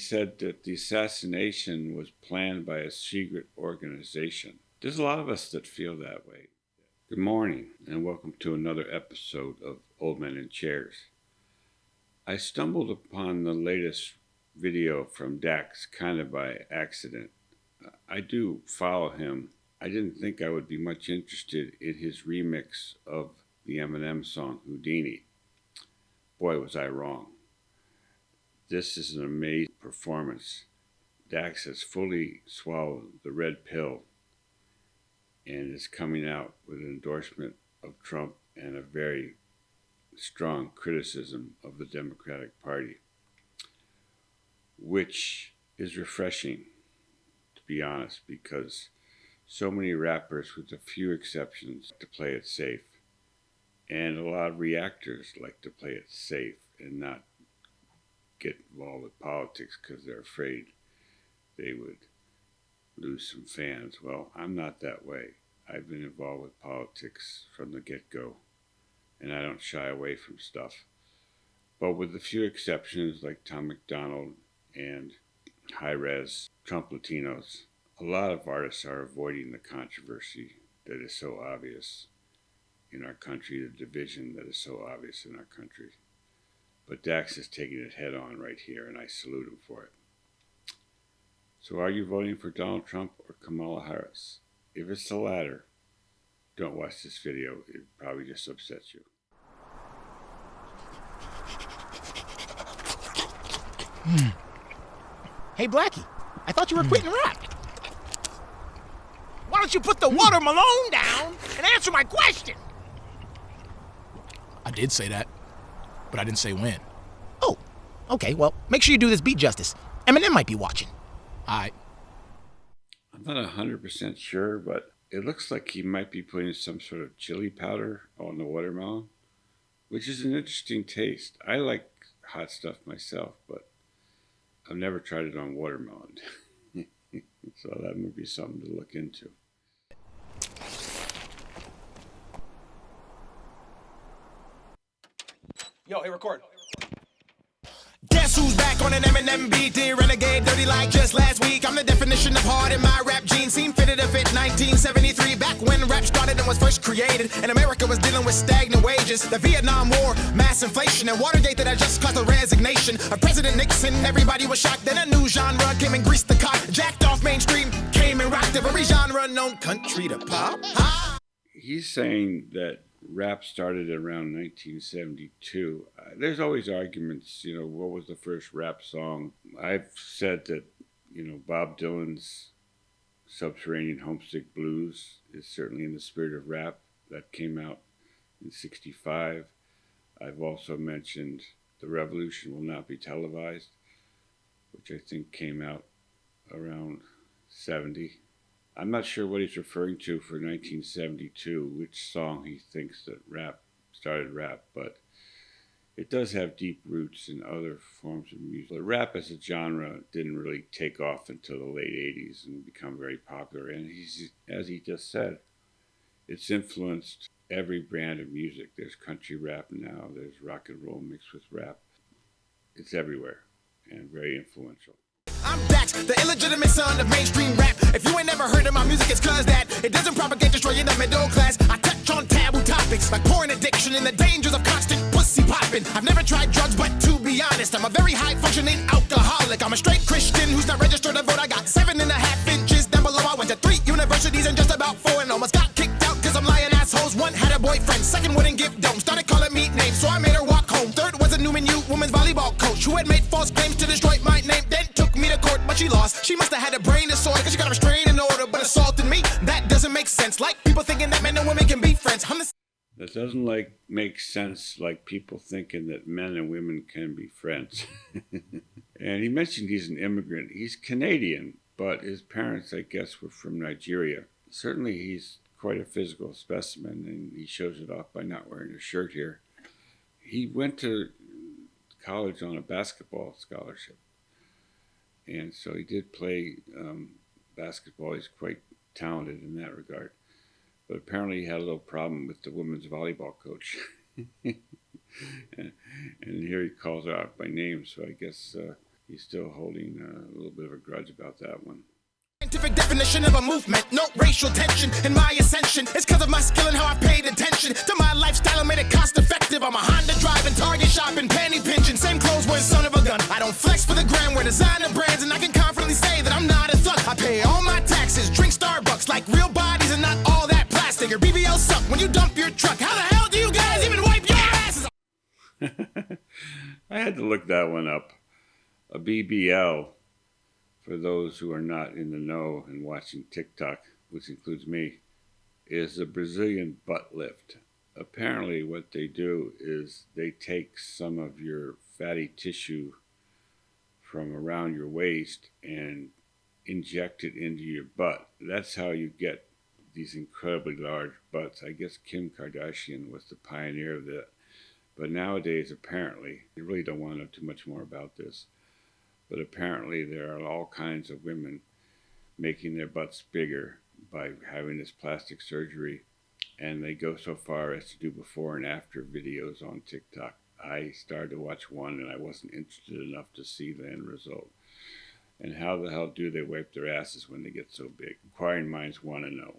said that the assassination was planned by a secret organization. There's a lot of us that feel that way. Good morning, and welcome to another episode of Old Men in Chairs. I stumbled upon the latest video from Dax kind of by accident. I do follow him. I didn't think I would be much interested in his remix of the Eminem song Houdini. Boy, was I wrong. This is an amazing performance. Dax has fully swallowed the red pill and is coming out with an endorsement of Trump and a very strong criticism of the Democratic Party, which is refreshing, to be honest, because so many rappers, with a few exceptions, like to play it safe. And a lot of reactors like to play it safe and not get involved with politics because they're afraid they would lose some fans. Well, I'm not that way. I've been involved with politics from the get-go, and I don't shy away from stuff. But with a few exceptions like Tom McDonald and high-res Trump Latinos, a lot of artists are avoiding the controversy that is so obvious in our country, the division that is so obvious in our country. But Dax is taking it head on right here, and I salute him for it. So are you voting for Donald Trump or Kamala Harris? If it's the latter, don't watch this video. It probably just upsets you. Hey, Blackie, I thought you were quitting rap. Why don't you put the watermelon down and answer my question? I did say that, but I didn't say when. Oh, okay, well, make sure you do this beat justice. Eminem might be watching. I'm not 100% sure, but it looks like he might be putting some sort of chili powder on the watermelon, which is an interesting taste. I like hot stuff myself, but I've never tried it on watermelon. So that would be something to look into. Yo, hey, record. Guess who's back on an Eminem beat? Dear renegade, dirty like just last week. I'm the definition of hard in my rap gene. Seemed fitted to fit 1973, back when rap started and was first created, and America was dealing with stagnant wages. The Vietnam War, mass inflation, and Watergate that had just caused the resignation of President Nixon. Everybody was shocked. Then a new genre came and greased the cock. Jacked off mainstream, came and rocked every genre known country to pop. He's saying that rap started around 1972. There's always arguments, what was the first rap song? I've said that, Bob Dylan's Subterranean Homesick Blues is certainly in the spirit of rap. That came out in 65. I've also mentioned The Revolution Will Not Be Televised, which I think came out around 70. I'm not sure what he's referring to for 1972, which song he thinks that started rap, but it does have deep roots in other forms of music. But rap as a genre didn't really take off until the late 80s and become very popular. And as he just said, it's influenced every brand of music. There's country rap now, there's rock and roll mixed with rap. It's everywhere and very influential. I'm Dax, the illegitimate son of mainstream rap. If you ain't never heard of my music, it's cause that it doesn't propagate, destroying the middle class. I touch on taboo topics like porn addiction and the dangers of constant pussy popping. I've never tried drugs, but to be honest, I'm a very high-functioning alcoholic. I'm a straight Christian who's not registered to vote. I got 7.5 inches down below. I went to 3 universities and just about 4 and almost got kicked out cause I'm lying assholes. One had a boyfriend, second wouldn't give dope. Started calling me names, so I made her walk home. Third was a nominee women's volleyball coach who had made false claims to destroy my name. Then took me to court, but she lost. She must have had a brain disorder cause she got a restraining order, but assaulted me. That doesn't make sense. Like people thinking that men and women can be friends. That doesn't make sense, like people thinking that men and women can be friends. And he mentioned he's an immigrant. He's Canadian, but his parents, I guess, were from Nigeria. Certainly he's quite a physical specimen, and he shows it off by not wearing a shirt here. He went to college on a basketball scholarship, and so he did play basketball. He's quite talented in that regard. But apparently he had a little problem with the women's volleyball coach. and here he calls her out by name, so I guess he's still holding a little bit of a grudge about that one. Scientific definition of a movement, no racial tension in my ascension. It's cause of my skill and how I paid attention to my lifestyle and made it cost effective. I'm a Honda driving, Target shopping, penny pinching, same clothes wearing, son of a gun. I don't flex for the gram, wear designer brands, and I can confidently say that I'm not a thug. I pay all my taxes, drink Starbucks like real bodies and not all that plastic. Or BBL suck when you dump your truck. How the hell do you guys even wipe your asses? I had to look that one up. A BBL, for those who are not in the know and watching TikTok, which includes me, is a Brazilian butt lift. Apparently what they do is they take some of your fatty tissue from around your waist and inject it into your butt. That's how you get these incredibly large butts. I guess Kim Kardashian was the pioneer of that. But nowadays, apparently, I really don't want to know too much more about this, but apparently there are all kinds of women making their butts bigger by having this plastic surgery, and they go so far as to do before and after videos on TikTok. I started to watch one and I wasn't interested enough to see the end result. And how the hell do they wipe their asses when they get so big? Inquiring minds want to know.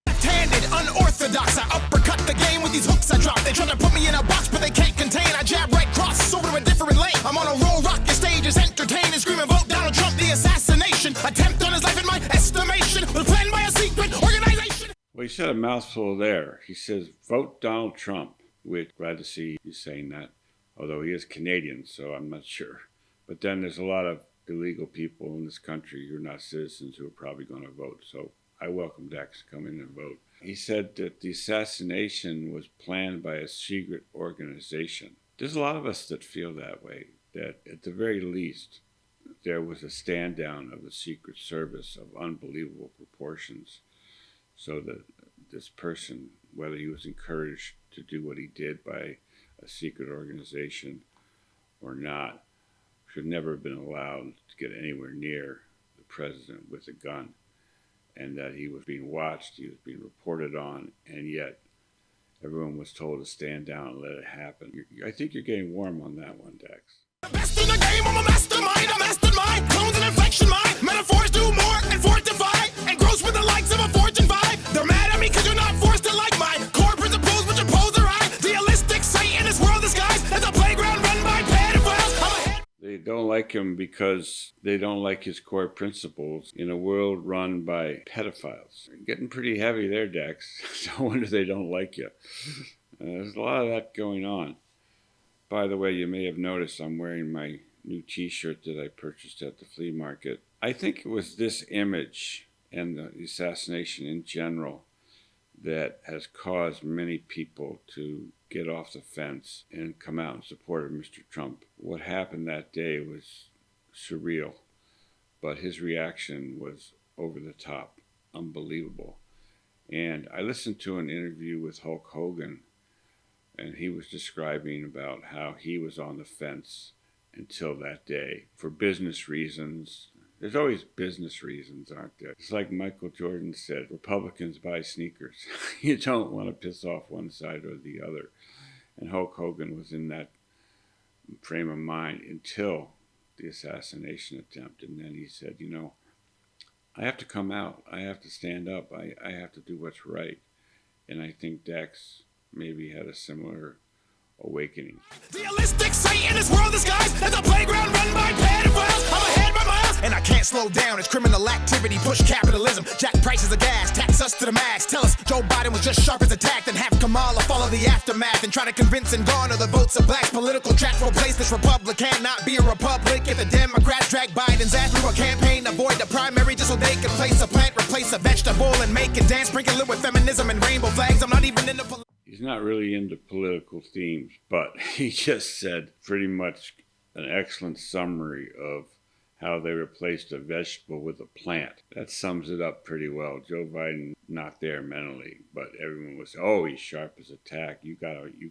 Left-handed, unorthodox, I uppercut the game with these hooks I drop. They try to put me in a box, but they can't contain. I jab right cross over to a different lane. I'm on a roll, rock your stages, entertaining, screaming, vote Donald Trump, the assassination. Attempt on his life in my estimation, was planned by a secret organization. Well, he said a mouthful there. He says, vote Donald Trump. We're glad to see you saying that, although he is Canadian, so I'm not sure. But then there's a lot of illegal people in this country who are not citizens who are probably going to vote, so I welcome Dax to come in and vote. He said that the assassination was planned by a secret organization. There's a lot of us that feel that way, that at the very least, there was a stand down of the Secret Service of unbelievable proportions, so that this person, whether he was encouraged to do what he did by a secret organization or not, should never have been allowed to get anywhere near the president with a gun. And that he was being watched, he was being reported on, and yet everyone was told to stand down and let it happen. I think you're getting warm on that one, Dex. The best in the game, I'm a mastermind, a mastermind. Clones and inflection, my metaphors do more and fortify. And gross with the likes of a Fortune 5. They're mad at me because you're not forced to like my core principles, which oppose their eye. Dealistic sight in this world disguised as a playground run by pedophiles. They don't like him because they don't like his core principles in a world run by pedophiles. You're getting pretty heavy there, Dex. No wonder they don't like you. There's a lot of that going on. By the way, you may have noticed I'm wearing my new t-shirt that I purchased at the flea market. I think it was this image and the assassination in general that has caused many people to get off the fence and come out in support of Mr. Trump. What happened that day was surreal, but his reaction was over the top, unbelievable. And I listened to an interview with Hulk Hogan, and he was describing about how he was on the fence until that day for business reasons. There's always business reasons, aren't there? It's like Michael Jordan said, Republicans buy sneakers. You don't want to piss off one side or the other. And Hulk Hogan was in that frame of mind until the assassination attempt. And then he said, you know, I have to come out. I have to stand up. I have to do what's right. And I think Dax maybe had a similar awakening. Dealistic sight in this world disguised as a playground run by pedophiles. I'm ahead by miles, and I can't slow down. It's criminal activity, push capitalism, jack prices of gas, tax us to the max. Tell us Joe Biden was just sharp as a tack, then have Kamala follow the aftermath and try to convince and garner the votes of blacks. Political track will replace this republic, cannot be a republic. If the Democrats drag Biden's ass through a campaign, avoid the primary just so they can place a plant, replace a vegetable, and make it dance, sprinkle it with feminism and rainbow flags. I'm not even in the He's not really into political themes, but he just said pretty much an excellent summary of how they replaced a vegetable with a plant. That sums it up pretty well. Joe Biden not there mentally, but everyone was, oh, he's sharp as a tack. You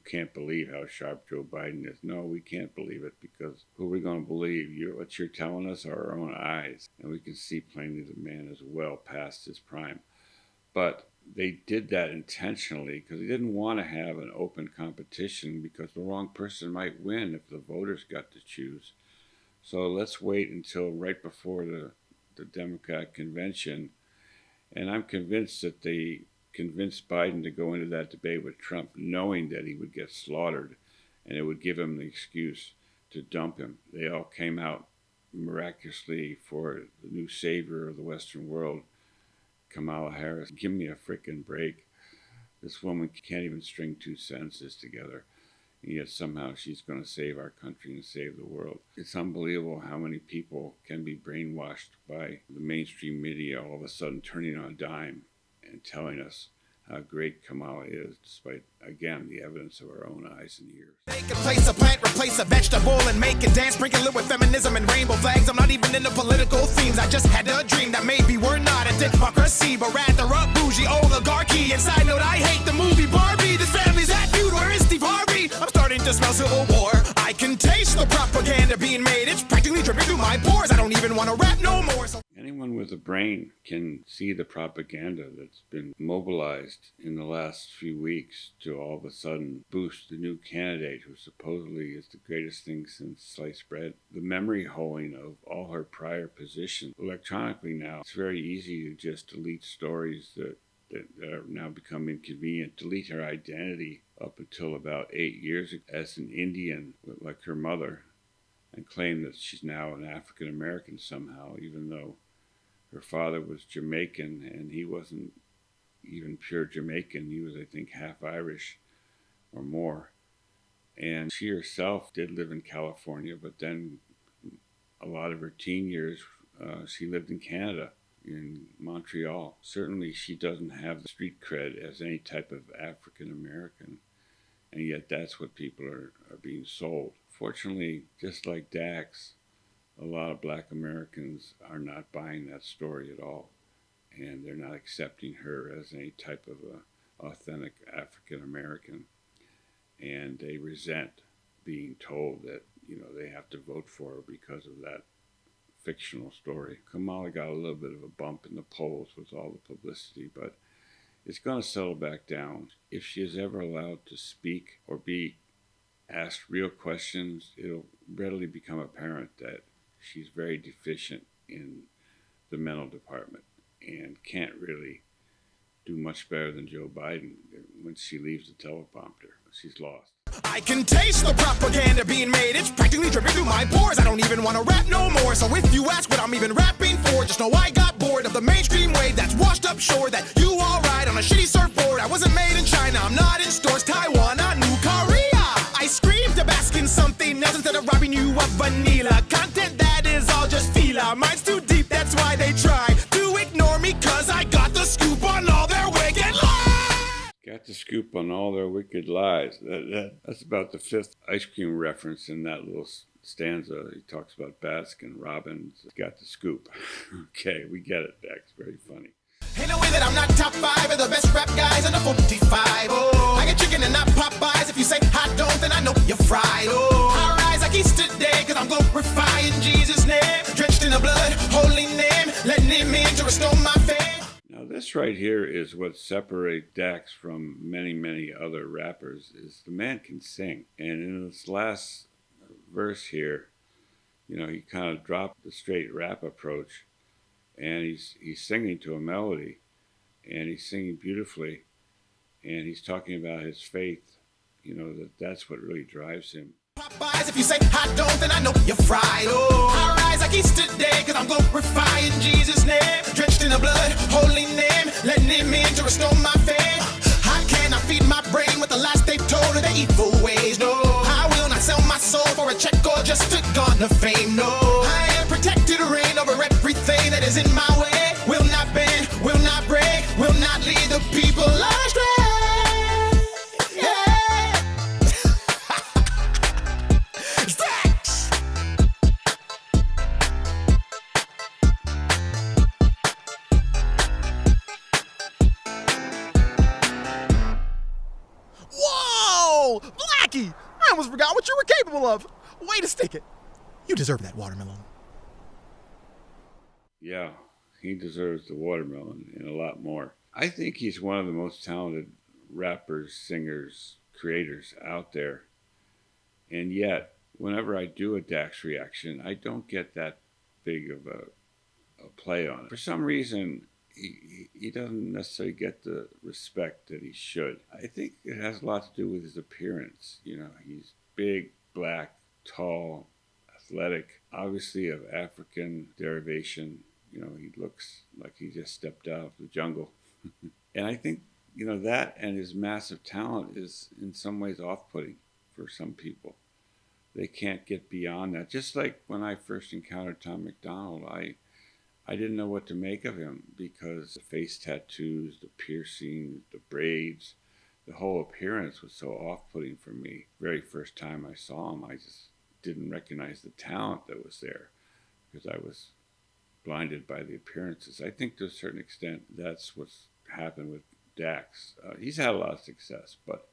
can't believe how sharp Joe Biden is. No, we can't believe it, because who are we going to believe? What you're telling us are our own eyes, and we can see plainly the man is well past his prime. But they did that intentionally because they didn't want to have an open competition, because the wrong person might win if the voters got to choose. So let's wait until right before the Democratic convention. And I'm convinced that they convinced Biden to go into that debate with Trump, knowing that he would get slaughtered and it would give him the excuse to dump him. They all came out miraculously for the new savior of the Western world, Kamala Harris. Give me a frickin' break. This woman can't even string two sentences together, and yet somehow she's going to save our country and save the world. It's unbelievable how many people can be brainwashed by the mainstream media all of a sudden turning on a dime and telling us how great Kamala is, despite, again, the evidence of our own eyes and ears. Take a place, a plant, replace a vegetable, and make it dance, sprinkle it with feminism and rainbow flags. I'm not even into political themes. I just had a dream that maybe we're not a democracy, but rather a bougie oligarchy. And side note, I hate the movie Barbie. This family's that feud. Where is Steve Harvey? I'm starting to smell civil war. I can taste the propaganda being made. It's practically dripping through my pores. I don't even want to rap no more. Anyone with a brain can see the propaganda that's been mobilized in the last few weeks to all of a sudden boost the new candidate who supposedly is the greatest thing since sliced bread. The memory holing of all her prior positions electronically now. It's very easy to just delete stories that are now become inconvenient. Delete her identity up until about 8 years ago as an Indian, like her mother, and claim that she's now an African American somehow, even though her father was Jamaican, and he wasn't even pure Jamaican. He was, I think, half Irish or more. And she herself did live in California, but then a lot of her teen years, she lived in Canada, in Montreal. Certainly she doesn't have the street cred as any type of African American, and yet that's what people are being sold. Fortunately, just like Dax, a lot of Black Americans are not buying that story at all, and they're not accepting her as any type of a authentic African American, and they resent being told that they have to vote for her because of that fictional story. Kamala got a little bit of a bump in the polls with all the publicity, but it's going to settle back down. If she is ever allowed to speak or be asked real questions, it'll readily become apparent that she's very deficient in the mental department and can't really do much better than Joe Biden. When she leaves the teleprompter, she's lost. I can taste the propaganda being made. It's practically dripping through my pores. I don't even want to rap no more. So if you ask what I'm even rapping for, just know I got bored of the mainstream wave that's washed up shore that you all ride on a shitty surfboard. I wasn't made in China, I'm not in stores, Taiwan, or New Korea. I scream to bask in something else instead of robbing you of vanilla content that is all just fila. Mine's too deep, that's why they try to ignore me, cause I got the scoop on all their wicked lies. Got the scoop on all their wicked lies. That's about the fifth ice cream reference in that little stanza. He talks about Baskin Robbins. Got the scoop. Okay, we get it, Dex. Very funny. Ain't no way that I'm not top 5 of the best rap guys under 45. Oh, I get chicken and not Popeyes. If you say I don't, then I know you're fried. Oh, I rise like Easter Day, cause I'm glorifying Jesus' name. Drenched in the blood, holy name, letting him in to restore my fame. Now this right here is what separates Dax from many, many other rappers, is the man can sing. And in this last verse here, he kind of dropped the straight rap approach, and he's singing to a melody, and he's singing beautifully, and he's talking about his faith, that's what really drives him. Popeyes, if you say I don't, then I know you're fried. Oh, I rise like Easter Day, cause I'm glorifying Jesus' name. Drenched in the blood, holy name, letting him in to restore my fame. How can I feed my brain with the lies they've told of their evil ways? No, I will not sell my soul for a check or just to garner fame. No, I am protected, reign over everything that is in my way. Will not bend, will not break, will not lead the people astray. Whoa! Blackie! I almost forgot what you were capable of. Way to stick it. You deserve that watermelon. Yeah, he deserves the watermelon and a lot more. I think he's one of the most talented rappers, singers, creators out there. And yet, whenever I do a Dax reaction, I don't get that big of a play on it. For some reason, he doesn't necessarily get the respect that he should. I think it has a lot to do with his appearance. You know, he's big, black, tall, athletic, obviously of African derivation. You know, he looks like he just stepped out of the jungle. And I think, you know, that and his massive talent is in some ways off-putting for some people. They can't get beyond that. Just like when I first encountered Tom MacDonald, I didn't know what to make of him because the face tattoos, the piercing, the braids, the whole appearance was so off-putting for me. Very first time I saw him, I just didn't recognize the talent that was there because I was blinded by the appearances. I think to a certain extent that's what's happened with Dax. He's had a lot of success, but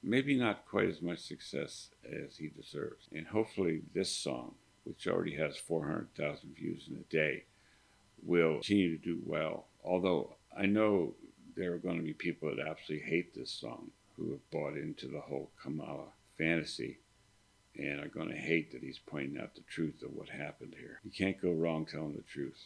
maybe not quite as much success as he deserves. And hopefully this song, which already has 400,000 views in a day, will continue to do well. Although I know there are going to be people that absolutely hate this song who have bought into the whole Kamala fantasy and are going to hate that he's pointing out the truth of what happened here. You can't go wrong telling the truth.